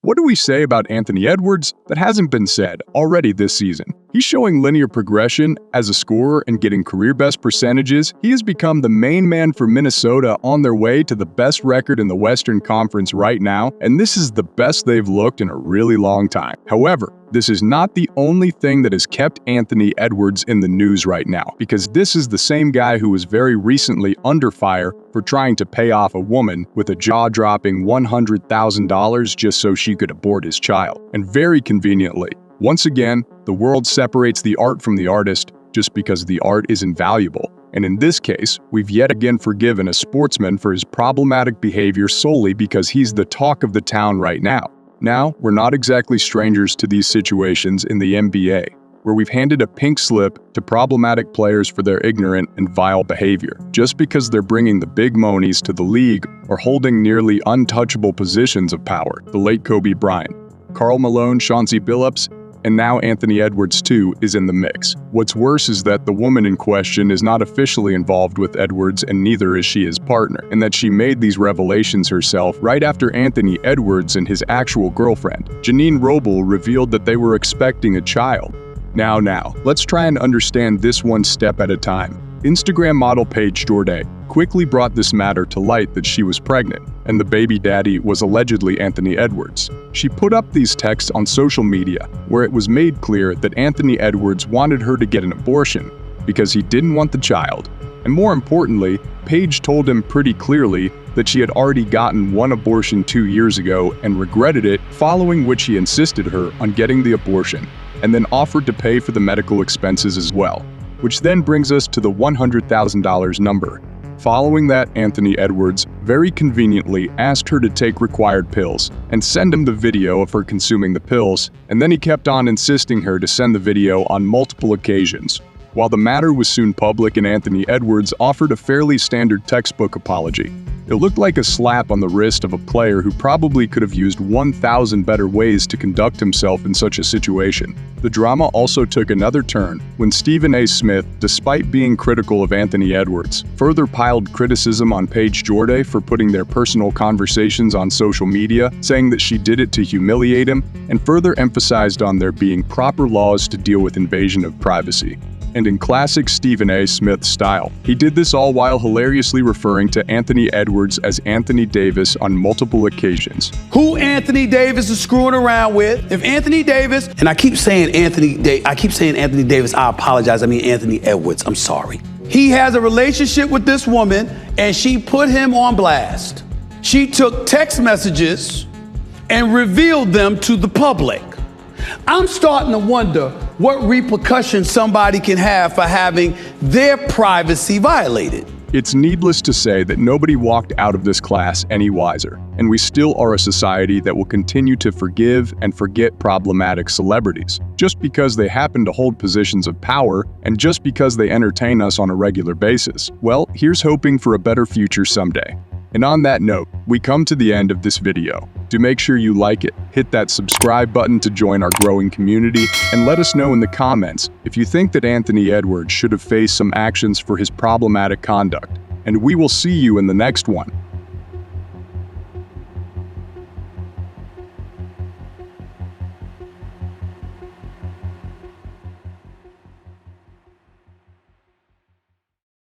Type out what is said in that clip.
What do we say about Anthony Edwards that hasn't been said already this season? He's showing linear progression as a scorer and getting career-best percentages. He has become the main man for Minnesota on their way to the best record in the Western Conference right now, and this is the best they've looked in a really long time. However, this is not the only thing that has kept Anthony Edwards in the news right now, because this is the same guy who was very recently under fire for trying to pay off a woman with a jaw-dropping $100,000 just so she could abort his child. And very conveniently, once again, the world separates the art from the artist just because the art is invaluable. And in this case, we've yet again forgiven a sportsman for his problematic behavior solely because he's the talk of the town right now. Now, we're not exactly strangers to these situations in the NBA, where we've handed a pink slip to problematic players for their ignorant and vile behavior, just because they're bringing the big monies to the league or holding nearly untouchable positions of power. The late Kobe Bryant, Karl Malone, Chauncey Billups, and now Anthony Edwards too is in the mix. What's worse is that the woman in question is not officially involved with Edwards, and neither is she his partner, and that she made these revelations herself right after Anthony Edwards and his actual girlfriend, Jeanine, revealed that they were expecting a child. Now, let's try and understand this one step at a time. Instagram model Paige quickly brought this matter to light that she was pregnant, and the baby daddy was allegedly Anthony Edwards. She put up these texts on social media, where it was made clear that Anthony Edwards wanted her to get an abortion because he didn't want the child. And more importantly, Paige told him pretty clearly that she had already gotten one abortion 2 years ago and regretted it, following which he insisted her on getting the abortion, and then offered to pay for the medical expenses as well. Which then brings us to the $100,000 number. Following that, Anthony Edwards very conveniently asked her to take required pills and send him the video of her consuming the pills, and then he kept on insisting her to send the video on multiple occasions. While the matter was soon public and Anthony Edwards offered a fairly standard textbook apology, it looked like a slap on the wrist of a player who probably could have used 1,000 better ways to conduct himself in such a situation. The drama also took another turn when Stephen A. Smith, despite being critical of Anthony Edwards, further piled criticism on Paige for putting their personal conversations on social media, saying that she did it to humiliate him, and further emphasized on there being proper laws to deal with invasion of privacy. And in classic Stephen A. Smith style, he did this all while hilariously referring to Anthony Edwards as Anthony Davis on multiple occasions. Who Anthony Davis is screwing around with? If Anthony Davis, and I keep saying Anthony Davis, I apologize, I mean Anthony Edwards, I'm sorry. He has a relationship with this woman and she put him on blast. She took text messages and revealed them to the public. I'm starting to wonder what repercussions somebody can have for having their privacy violated. It's needless to say that nobody walked out of this class any wiser, and we still are a society that will continue to forgive and forget problematic celebrities, just because they happen to hold positions of power and just because they entertain us on a regular basis. Well, here's hoping for a better future someday. And on that note, we come to the end of this video. Do make sure you like it, hit that subscribe button to join our growing community, and let us know in the comments if you think that Anthony Edwards should have faced some actions for his problematic conduct. And we will see you in the next one.